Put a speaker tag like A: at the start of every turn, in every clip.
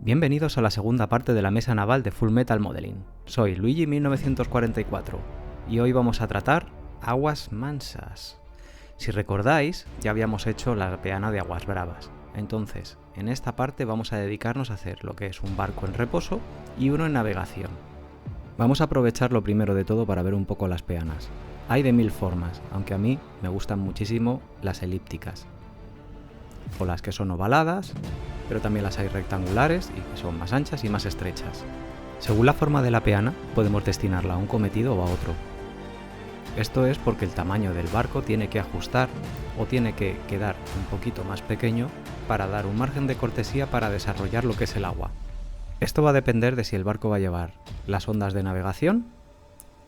A: Bienvenidos a la segunda parte de la mesa naval de Full Metal Modeling. Soy Luigi1944 y hoy vamos a tratar aguas mansas. Si recordáis, ya habíamos hecho la peana de aguas bravas. Entonces, en esta parte vamos a dedicarnos a hacer lo que es un barco en reposo y uno en navegación. Vamos a aprovechar lo primero de todo para ver un poco las peanas. Hay de 1000 formas, aunque a mí me gustan muchísimo las elípticas, o las que son ovaladas, pero también las hay rectangulares y que son más anchas y más estrechas. Según la forma de la peana, podemos destinarla a un cometido o a otro. Esto es porque el tamaño del barco tiene que ajustar o tiene que quedar un poquito más pequeño para dar un margen de cortesía para desarrollar lo que es el agua. Esto va a depender de si el barco va a llevar las ondas de navegación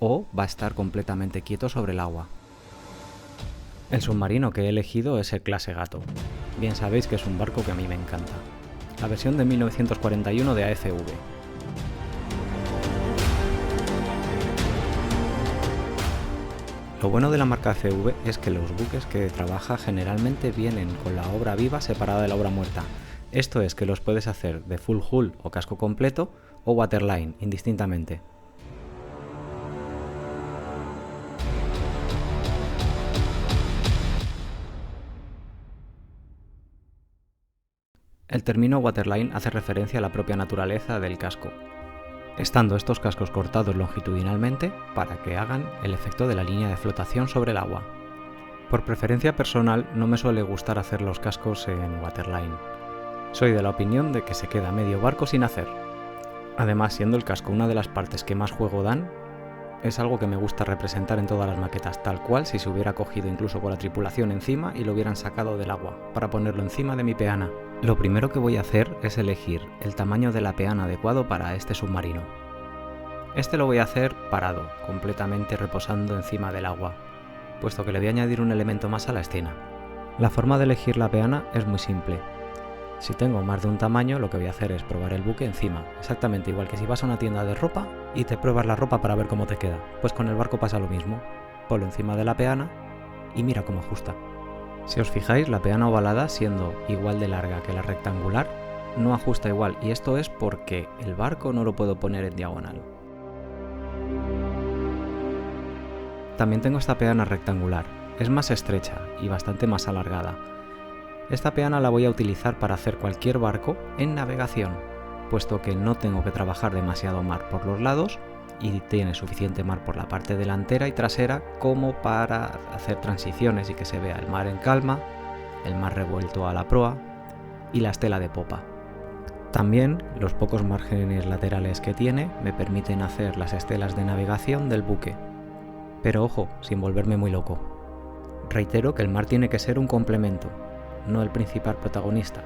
A: o va a estar completamente quieto sobre el agua. El submarino que he elegido es el clase Gato. Bien sabéis que es un barco que a mí me encanta. La versión de 1941 de AFV. Lo bueno de la marca AFV es que los buques que trabaja generalmente vienen con la obra viva separada de la obra muerta. Esto es que los puedes hacer de full hull o casco completo o waterline, indistintamente. El término waterline hace referencia a la propia naturaleza del casco, estando estos cascos cortados longitudinalmente para que hagan el efecto de la línea de flotación sobre el agua. Por preferencia personal no me suele gustar hacer los cascos en waterline. Soy de la opinión de que se queda medio barco sin hacer. Además, siendo el casco una de las partes que más juego dan, es algo que me gusta representar en todas las maquetas, tal cual si se hubiera cogido incluso con la tripulación encima y lo hubieran sacado del agua, para ponerlo encima de mi peana. Lo primero que voy a hacer es elegir el tamaño de la peana adecuado para este submarino. Este lo voy a hacer parado, completamente reposando encima del agua, puesto que le voy a añadir un elemento más a la escena. La forma de elegir la peana es muy simple. Si tengo más de un tamaño, lo que voy a hacer es probar el buque encima, exactamente igual que si vas a una tienda de ropa y te pruebas la ropa para ver cómo te queda. Pues con el barco pasa lo mismo. Ponlo encima de la peana y mira cómo ajusta. Si os fijáis, la peana ovalada, siendo igual de larga que la rectangular, no ajusta igual, y esto es porque el barco no lo puedo poner en diagonal. También tengo esta peana rectangular, es más estrecha y bastante más alargada. Esta peana la voy a utilizar para hacer cualquier barco en navegación, puesto que no tengo que trabajar demasiado mar por los lados y tiene suficiente mar por la parte delantera y trasera como para hacer transiciones y que se vea el mar en calma, el mar revuelto a la proa y la estela de popa. También los pocos márgenes laterales que tiene me permiten hacer las estelas de navegación del buque. Pero ojo, sin volverme muy loco. Reitero que el mar tiene que ser un complemento, no el principal protagonista.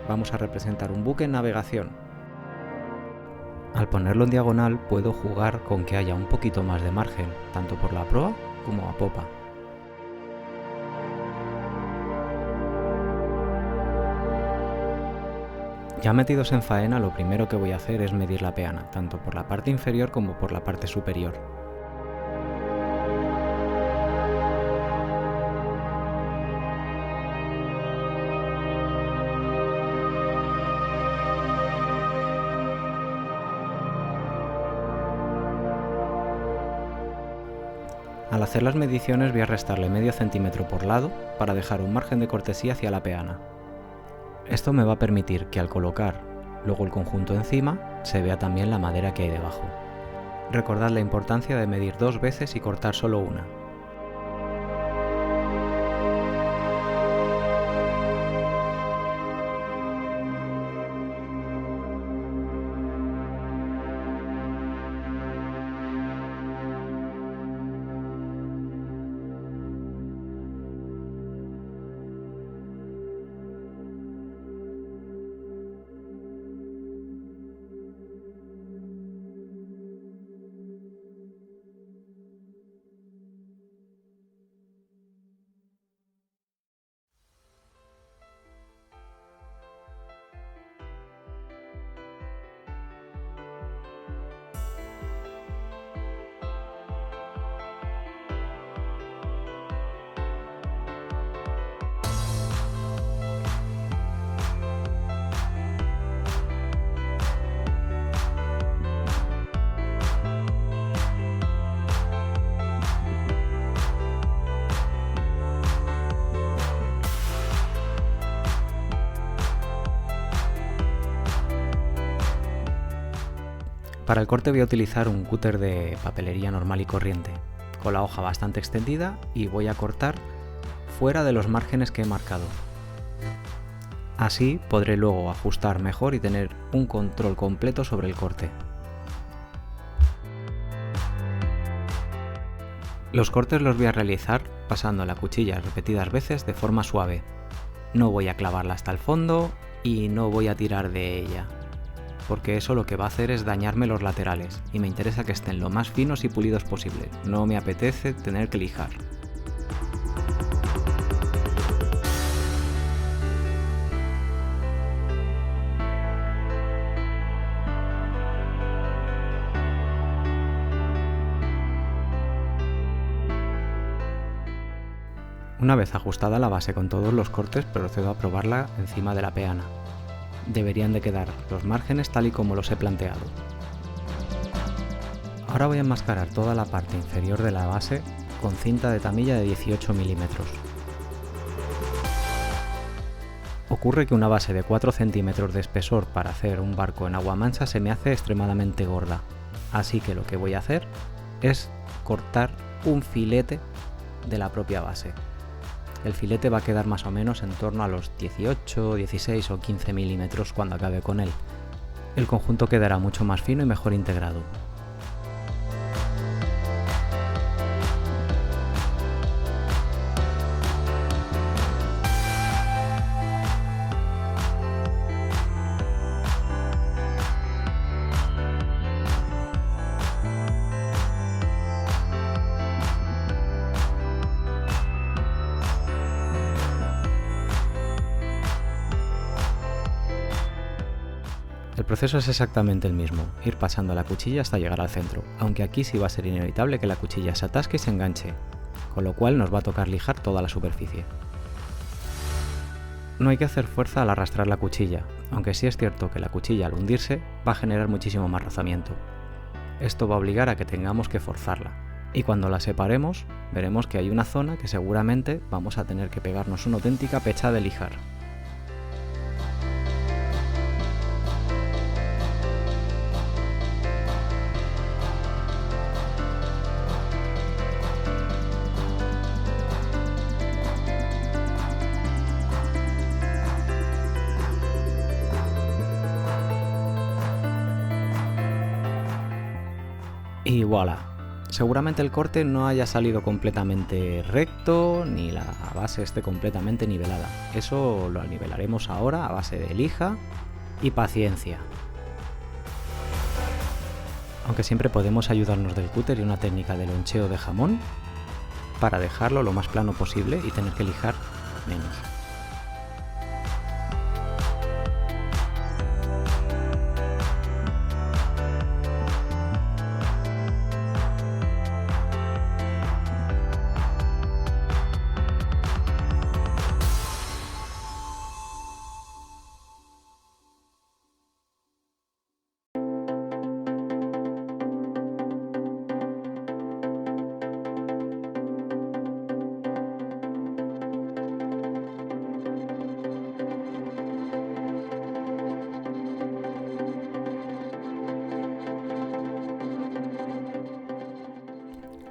A: Vamos a representar un buque en navegación. Al ponerlo en diagonal puedo jugar con que haya un poquito más de margen, tanto por la proa como a popa. Ya metidos en faena, lo primero que voy a hacer es medir la peana, tanto por la parte inferior como por la parte superior. Al hacer las mediciones voy a restarle medio centímetro por lado para dejar un margen de cortesía hacia la peana. Esto me va a permitir que al colocar luego el conjunto encima se vea también la madera que hay debajo. Recordad la importancia de medir 2 veces y cortar solo una. Para el corte voy a utilizar un cúter de papelería normal y corriente, con la hoja bastante extendida, y voy a cortar fuera de los márgenes que he marcado. Así podré luego ajustar mejor y tener un control completo sobre el corte. Los cortes los voy a realizar pasando la cuchilla repetidas veces de forma suave. No voy a clavarla hasta el fondo y no voy a tirar de ella, porque eso lo que va a hacer es dañarme los laterales y me interesa que estén lo más finos y pulidos posible. No me apetece tener que lijar. Una vez ajustada la base con todos los cortes, procedo a probarla encima de la peana. Deberían de quedar los márgenes tal y como los he planteado. Ahora voy a enmascarar toda la parte inferior de la base con cinta de tamilla de 18 milímetros. Ocurre que una base de 4 centímetros de espesor para hacer un barco en agua mansa se me hace extremadamente gorda, así que lo que voy a hacer es cortar un filete de la propia base. El filete va a quedar más o menos en torno a los 18, 16 o 15 milímetros cuando acabe con él. El conjunto quedará mucho más fino y mejor integrado. El proceso es exactamente el mismo, ir pasando la cuchilla hasta llegar al centro, aunque aquí sí va a ser inevitable que la cuchilla se atasque y se enganche, con lo cual nos va a tocar lijar toda la superficie. No hay que hacer fuerza al arrastrar la cuchilla, aunque sí es cierto que la cuchilla al hundirse va a generar muchísimo más rozamiento. Esto va a obligar a que tengamos que forzarla, y cuando la separemos veremos que hay una zona que seguramente vamos a tener que pegarnos una auténtica pecha de lijar. Y voilà, seguramente el corte no haya salido completamente recto ni la base esté completamente nivelada. Eso lo nivelaremos ahora a base de lija y paciencia. Aunque siempre podemos ayudarnos del cúter y una técnica de loncheo de jamón para dejarlo lo más plano posible y tener que lijar menos.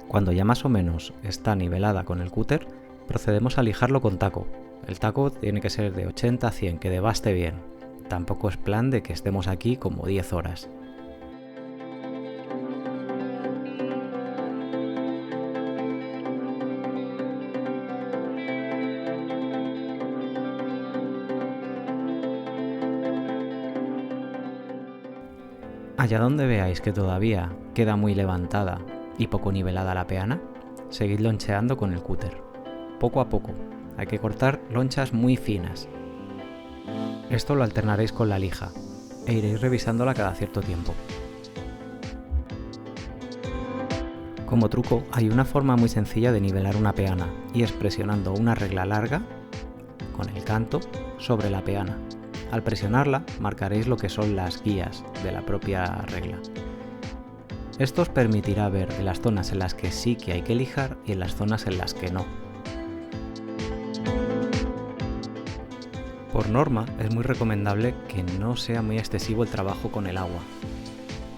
A: Cuando ya más o menos está nivelada con el cúter, procedemos a lijarlo con taco. El taco tiene que ser de 80 a 100, que debaste bien. Tampoco es plan de que estemos aquí como 10 horas. Allá donde veáis que todavía queda muy levantada y poco nivelada la peana, seguid loncheando con el cúter. Poco a poco, hay que cortar lonchas muy finas. Esto lo alternaréis con la lija e iréis revisándola cada cierto tiempo. Como truco, hay una forma muy sencilla de nivelar una peana y es presionando una regla larga con el canto sobre la peana. Al presionarla marcaréis lo que son las guías de la propia regla. Esto os permitirá ver en las zonas en las que sí que hay que lijar y en las zonas en las que no. Por norma es muy recomendable que no sea muy excesivo el trabajo con el agua.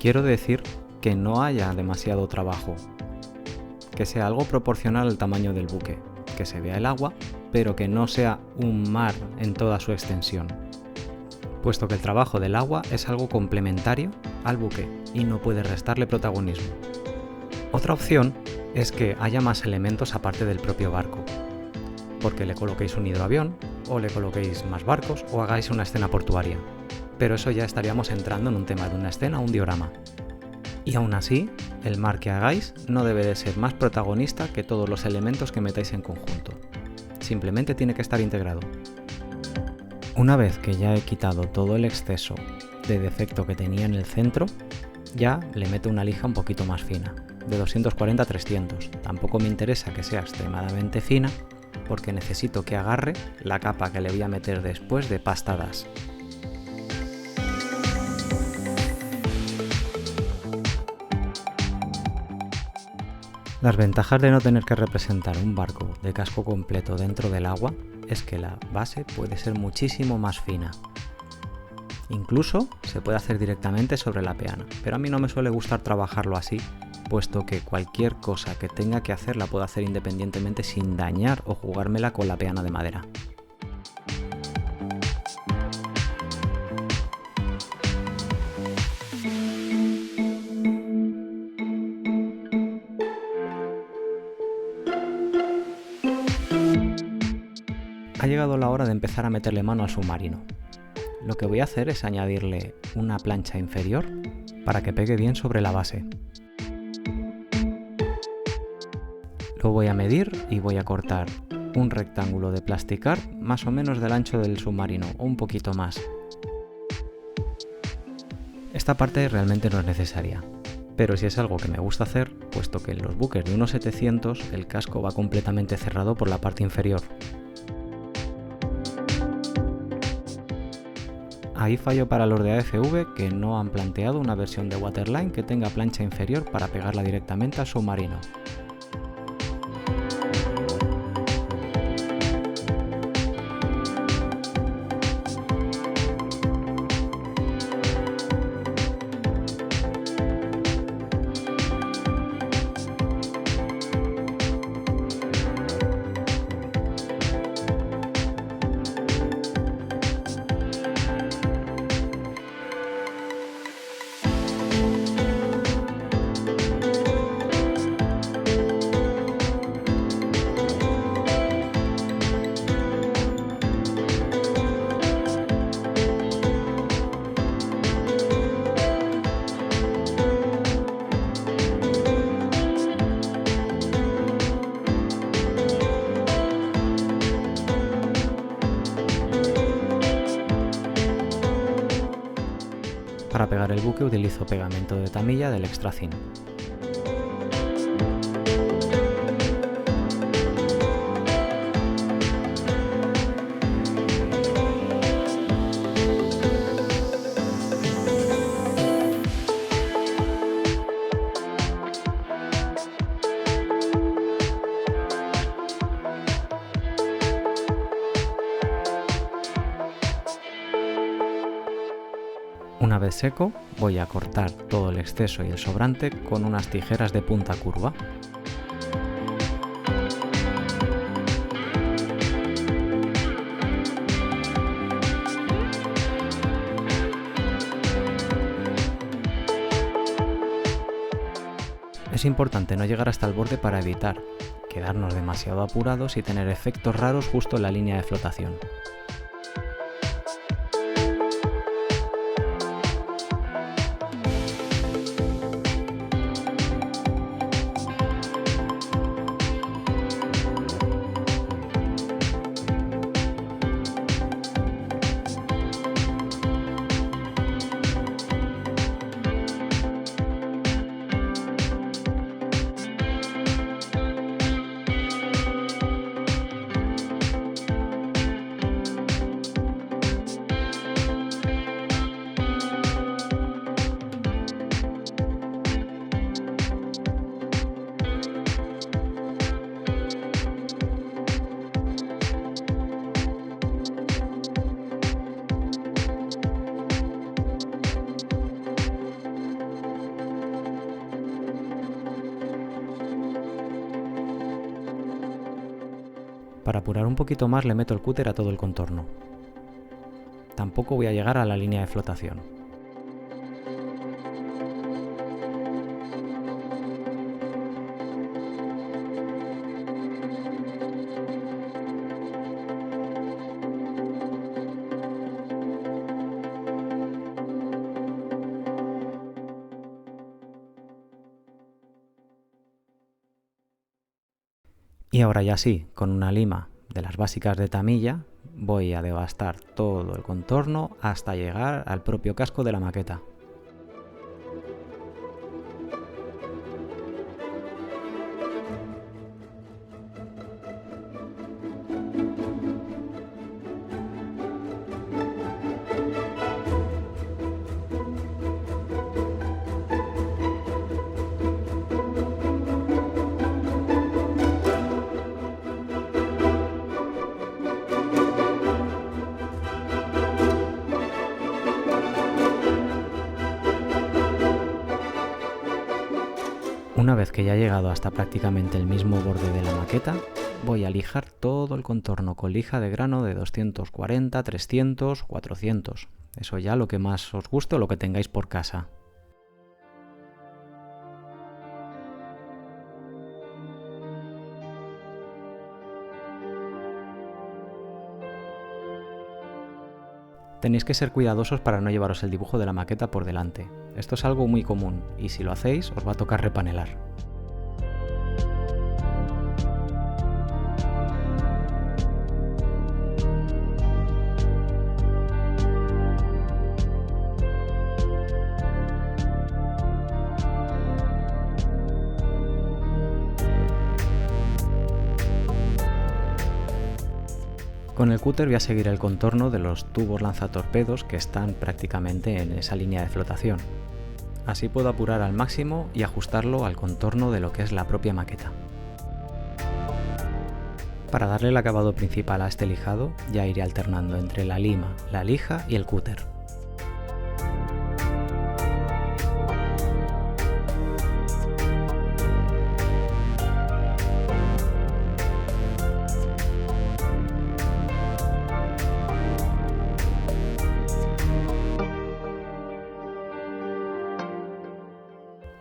A: Quiero decir que no haya demasiado trabajo, que sea algo proporcional al tamaño del buque, que se vea el agua, pero que no sea un mar en toda su extensión, puesto que el trabajo del agua es algo complementario al buque y no puede restarle protagonismo. Otra opción es que haya más elementos aparte del propio barco, porque le coloquéis un hidroavión, o le coloquéis más barcos, o hagáis una escena portuaria. Pero eso ya estaríamos entrando en un tema de una escena o un diorama. Y aún así, el mar que hagáis no debe de ser más protagonista que todos los elementos que metáis en conjunto. Simplemente tiene que estar integrado. Una vez que ya he quitado todo el exceso de defecto que tenía en el centro, ya le meto una lija un poquito más fina, de 240 a 300. Tampoco me interesa que sea extremadamente fina, porque necesito que agarre la capa que le voy a meter después de pasta DAS. Las ventajas de no tener que representar un barco de casco completo dentro del agua es que la base puede ser muchísimo más fina. Incluso se puede hacer directamente sobre la peana, pero a mí no me suele gustar trabajarlo así, puesto que cualquier cosa que tenga que hacer la puedo hacer independientemente sin dañar o jugármela con la peana de madera. Ha llegado la hora de empezar a meterle mano al submarino. Lo que voy a hacer es añadirle una plancha inferior para que pegue bien sobre la base. Lo voy a medir y voy a cortar un rectángulo de plasticar más o menos del ancho del submarino o un poquito más. Esta parte realmente no es necesaria, pero si es algo que me gusta hacer, puesto que en los buques de unos 700 el casco va completamente cerrado por la parte inferior. Ahí fallo para los de AFV que no han planteado una versión de Waterline que tenga plancha inferior para pegarla directamente al submarino. Para pegar el buque utilizo pegamento de tamilla del Extra Thin. Una vez seco, voy a cortar todo el exceso y el sobrante con unas tijeras de punta curva. Es importante no llegar hasta el borde para evitar quedarnos demasiado apurados y tener efectos raros justo en la línea de flotación. Para apurar un poquito más le meto el cúter a todo el contorno. Tampoco voy a llegar a la línea de flotación. Y ahora ya sí, con una lima de las básicas de Tamiya, voy a devastar todo el contorno hasta llegar al propio casco de la maqueta. Una vez que ya he llegado hasta prácticamente el mismo borde de la maqueta, voy a lijar todo el contorno con lija de grano de 240, 300, 400. Eso ya lo que más os guste o lo que tengáis por casa. Tenéis que ser cuidadosos para no llevaros el dibujo de la maqueta por delante. Esto es algo muy común y si lo hacéis os va a tocar repanelar. Con el cúter voy a seguir el contorno de los tubos lanzatorpedos que están prácticamente en esa línea de flotación. Así puedo apurar al máximo y ajustarlo al contorno de lo que es la propia maqueta. Para darle el acabado principal a este lijado, ya iré alternando entre la lima, la lija y el cúter.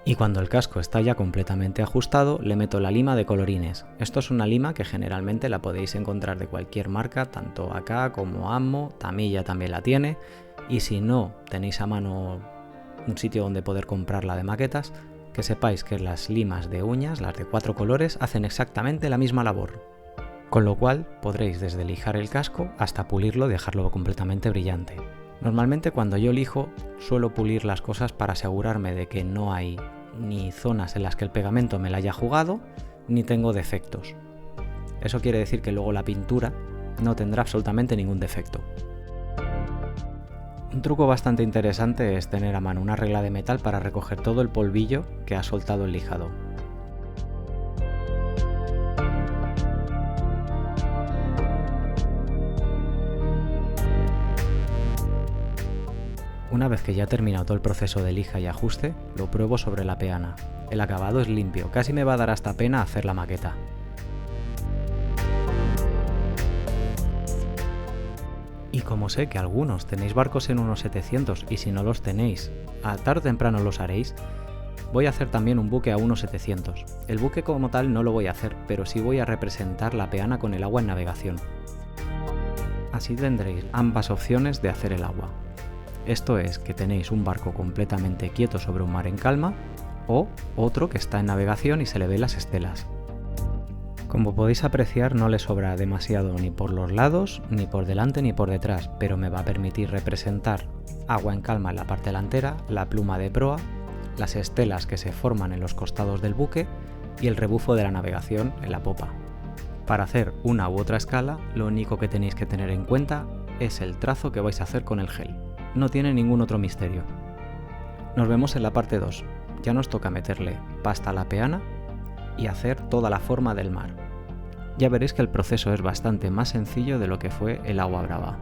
A: Y cuando el casco está ya completamente ajustado, le meto la lima de colorines. Esto es una lima que generalmente la podéis encontrar de cualquier marca, tanto AK como Ammo, Tamiya también la tiene, y si no tenéis a mano un sitio donde poder comprarla de maquetas, que sepáis que las limas de uñas, las de 4 colores, hacen exactamente la misma labor. Con lo cual podréis desde lijar el casco hasta pulirlo y dejarlo completamente brillante. Normalmente cuando yo lijo suelo pulir las cosas para asegurarme de que no hay ni zonas en las que el pegamento me la haya jugado, ni tengo defectos. Eso quiere decir que luego la pintura no tendrá absolutamente ningún defecto. Un truco bastante interesante es tener a mano una regla de metal para recoger todo el polvillo que ha soltado el lijado. Una vez que ya he terminado todo el proceso de lija y ajuste, lo pruebo sobre la peana. El acabado es limpio, casi me va a dar hasta pena hacer la maqueta. Y como sé que algunos tenéis barcos en 1.700 y si no los tenéis, a tarde o temprano los haréis, voy a hacer también un buque a 1.700. El buque como tal no lo voy a hacer, pero sí voy a representar la peana con el agua en navegación. Así tendréis ambas opciones de hacer el agua. Esto es que tenéis un barco completamente quieto sobre un mar en calma o otro que está en navegación y se le ve las estelas. Como podéis apreciar, no le sobra demasiado ni por los lados, ni por delante ni por detrás, pero me va a permitir representar agua en calma en la parte delantera, la pluma de proa, las estelas que se forman en los costados del buque y el rebufo de la navegación en la popa. Para hacer una u otra escala, lo único que tenéis que tener en cuenta es el trazo que vais a hacer con el gel. No tiene ningún otro misterio. Nos vemos en la parte 2. Ya nos toca meterle pasta a la peana y hacer toda la forma del mar. Ya veréis que el proceso es bastante más sencillo de lo que fue el agua brava.